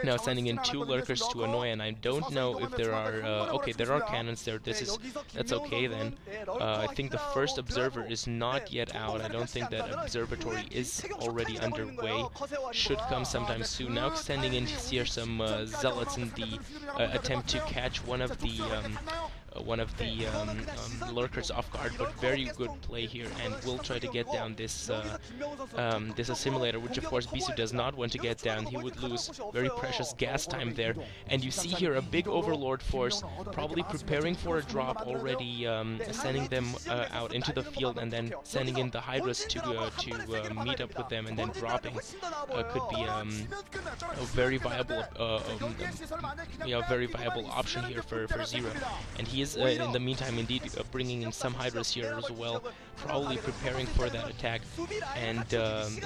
now sending in 2 lurkers to annoy, and I don't know if there are okay, there are cannons there. That's okay then. I think the first observer is not yet out. I don't think that observatory is already underway. Should come sometime soon. Now sending in here some zealots in the attempt to catch one of the lurkers off guard, but very good play here, and will try to get down this this assimilator, which of course Bisu does not want to get down. He would lose very precious gas time there, and you see here a big overlord force probably preparing for a drop already, sending them out into the field, and then sending in the Hydras to meet up with them, and then dropping could be a very viable very viable option here for ZerO, and he is in the meantime indeed bringing in some Hydras here as well, probably preparing for that attack, and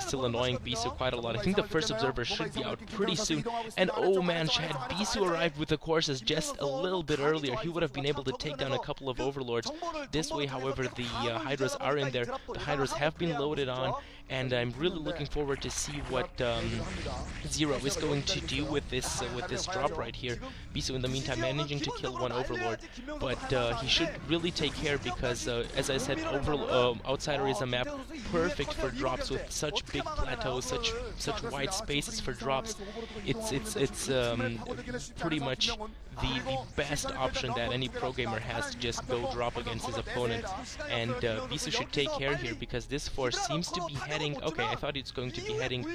still annoying Bisu quite a lot. I think the first observer should be out pretty soon, and oh man, had Bisu arrived with the courses just a little bit earlier, he would have been able to take down a couple of overlords. This way, however, the Hydras are in there, the Hydras have been loaded on, and I'm really looking forward to see what ZerO is going to do with this drop right here. Bisu in the meantime managing to kill one overlord, but he should really take care, because as I said, Outsider is a map perfect for drops with such big plateaus, such wide spaces for drops. It's pretty much the best option that any pro gamer has to just go drop against his opponent, and Bisu should take care here, because this force seems to be heading, okay, I thought it's going to be heading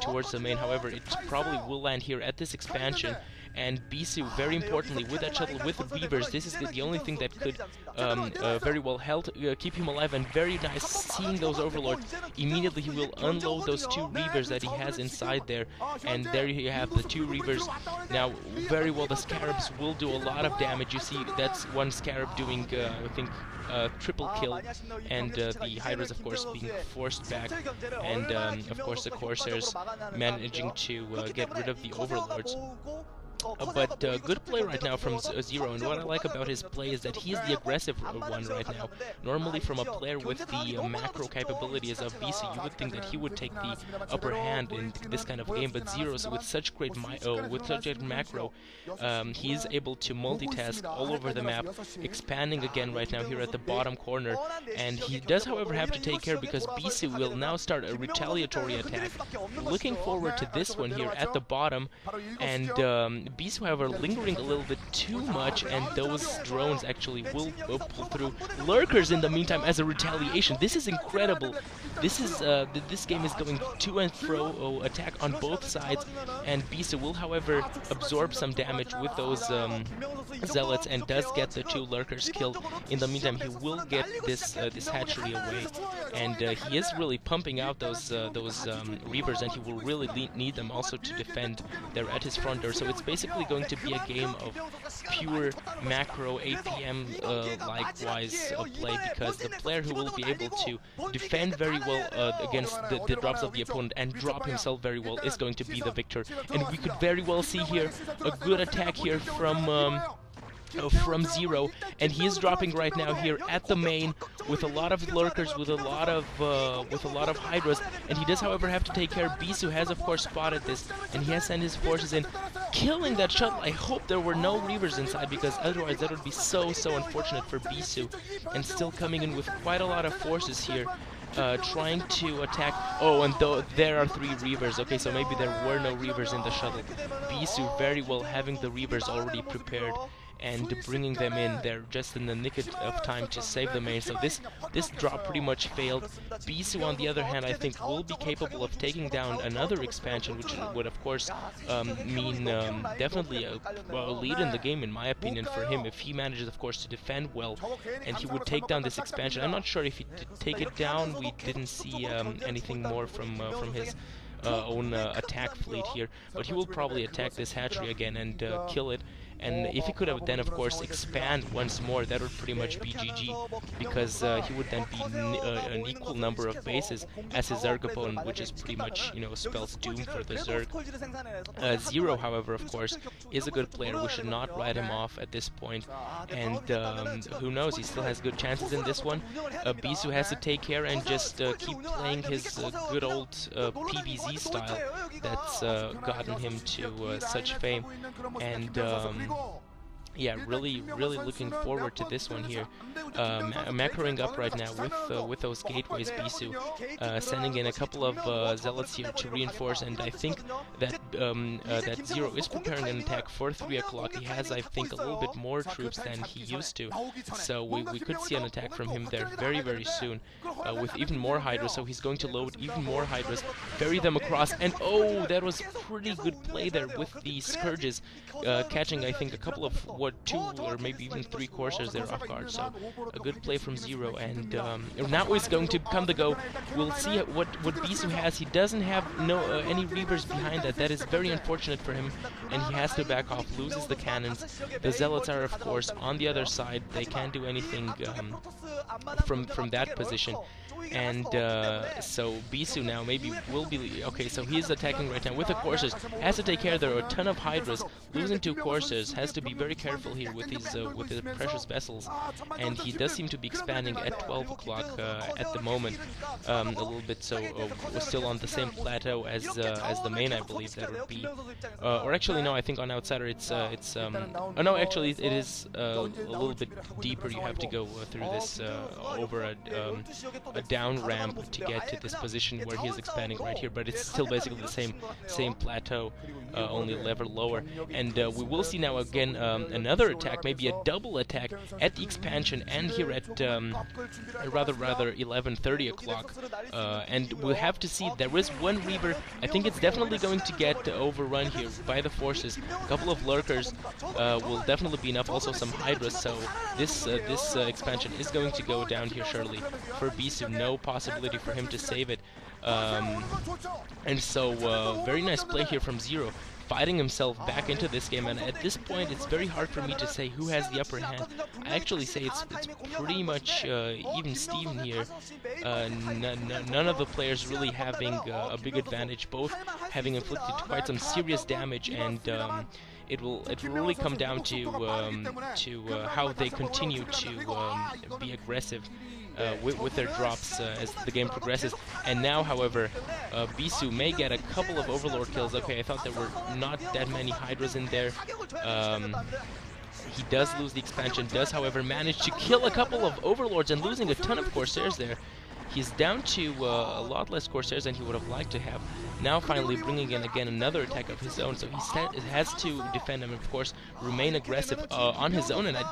towards the main, however it probably will land here at this expansion. And Bisu, very importantly, with that shuttle, with the Reavers, this is the only thing that could very well keep him alive, and very nice seeing those overlords. Immediately he will unload those 2 Reavers that he has inside there, and there you have the 2 Reavers. Now, very well, the Scarabs will do a lot of damage. You see, that's one Scarab doing, I think, triple kill, and the Hydras, of course, being forced back, and of course the Corsairs managing to get rid of the overlords. But good play right now from ZerO, and what I like about his play is that he's the aggressive one right now. Normally from a player with the macro capabilities of Bisu, you would think that he would take the upper hand in this kind of game, but ZerO, with such great macro, he is able to multitask all over the map, expanding again right now here at the bottom corner, and he does however have to take care, because Bisu will now start a retaliatory attack. Looking forward to this one here at the bottom, and Bisu, however, lingering a little bit too much, and those drones actually will pull through. Lurkers in the meantime as a retaliation. This is incredible. This game is going to and fro, attack on both sides, and Bisu will, however, absorb some damage with those zealots, and does get the 2 lurkers killed. In the meantime, he will get this hatchery away, and he is really pumping out those Reavers, and he will really need them also to defend. They're at his front door, so it's basically going to be a game of pure macro APM likewise play, because the player who will be able to defend very well against the drops of the opponent and drop himself very well is going to be the victor. And we could very well see here a good attack here from ZerO, and he is dropping right now here at the main with a lot of lurkers, with a lot of Hydras, and he does however have to take care. Bisu has of course spotted this, and he has sent his forces in, killing that shuttle. I hope there were no Reavers inside, because otherwise that would be so unfortunate for Bisu, and still coming in with quite a lot of forces here. Trying to attack. Oh, and there are 3 Reavers. Okay, so maybe there were no Reavers in the shuttle. Bisu very well having the Reavers already prepared, and bringing them in there just in the nick of time to save the main. So this drop pretty much failed. Bisu, on the other hand, I think will be capable of taking down another expansion, which would of course mean definitely a lead in the game, in my opinion, for him, if he manages of course to defend well, and he would take down this expansion. I'm not sure if he did take it down. We didn't see anything more from his own attack fleet here, but he will probably attack this hatchery again and kill it. and if he could have then of course expand once more, that would pretty much be GG, because he would then be an equal number of bases as his Zerg opponent, which is pretty much, you know, spells doom for the Zerg. ZerO, however, of course, is a good player. We should not write him off at this point, and who knows, he still has good chances in this one. Bisu has to take care and just keep playing his good old PBZ style that's gotten him to such fame, and yeah, really looking forward to this one here. Macroing up right now with those gateways. Bisu sending in a couple of zealots here to reinforce, and I think that that ZerO is preparing an attack for 3 o'clock. He has, I think, a little bit more troops than he used to, so we could see an attack from him there very soon, with even more Hydras. So he's going to load even more Hydras, ferry them across, and oh, that was pretty good play there with the Scourges, catching, I think, a couple of 2 or maybe even 3 coursers there off guard. So a good play from ZerO, and now he's going to come to go. We'll see what Bisu has. He doesn't have any Reavers behind that. That is very unfortunate for him, and he has to back off, loses the cannons. The Zealots are of course on the other side. They can't do anything from that position. And so Bisu now maybe will be okay. So he's attacking right now with the coursers. Has to take care. There are a ton of Hydras. Losing 2 coursers, has to be very careful here with his precious vessels. And he does seem to be expanding at 12 o'clock at the moment, a little bit. So we're still on the same plateau as the main, I believe that would be. Or actually no, I think on Outsider it's oh no, actually it is a little bit deeper. You have to go through this over a down ramp to get to this position where he is expanding right here, but it's still basically the same plateau, only a level lower. And we will see now again another attack, maybe a double attack at the expansion, and here at rather 11:30 o'clock. And we'll have to see. There is one Reaver. I think it's definitely going to get overrun here by the forces. A couple of lurkers will definitely be enough. Also some Hydras. So this expansion is going to go down here surely for Bisu. No possibility for him to save it. And so very nice play here from ZerO, fighting himself back into this game, and at this point it's very hard for me to say who has the upper hand. I actually say it's pretty much even Steven here. None of the players really having a big advantage, both having inflicted quite some serious damage, and it will really come down to how they continue to be aggressive with their drops as the game progresses. And now, however, Bisu may get a couple of Overlord kills. Okay, I thought there were not that many Hydras in there. He does lose the expansion, does however manage to kill a couple of Overlords and losing a ton of Corsairs there. He's down to a lot less Corsairs than he would have liked to have. Now finally bringing in again another attack of his own, so he has to defend him, of course, remain aggressive on his own. And I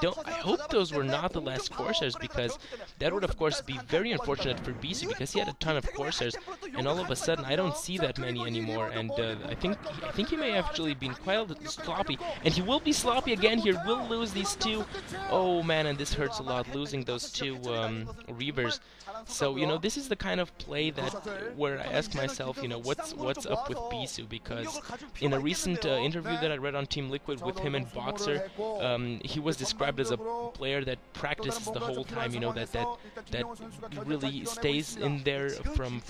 hope those were not the last Corsairs, because that would of course be very unfortunate for Bisu, because he had a ton of Corsairs, and all of a sudden I don't see that many anymore. And I think he may have actually been quite a little sloppy, and he will be sloppy again here. Will lose these 2. Oh man, and this hurts a lot, losing those 2 Reavers. So you know, this is the kind of play that where I ask myself, you know, what's up with Bisu, because in a recent interview that I read on Team Liquid with him and Boxer, he was described as a player that practices the whole time, you know, that really stays in there from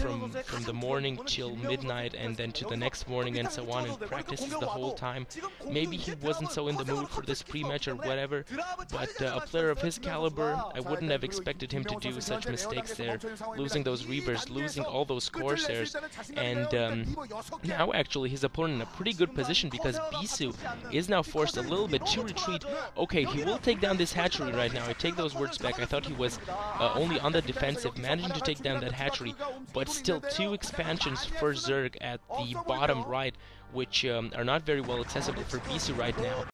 the morning till midnight and then to the next morning and so on, and practices the whole time. Maybe he wasn't so in the mood for this pre-match or whatever, but a player of his caliber, I wouldn't have expected him to do such mistakes there, losing those Reavers, losing all those Corsairs, and now actually his opponent in a pretty good position, because Bisu is now forced a little bit to retreat. Okay, he will take down this hatchery right now. I take those words back. I thought he was only on the defensive, managing to take down that hatchery, but still 2 expansions for Zerg at the bottom right, which are not very well accessible for Bisu right now.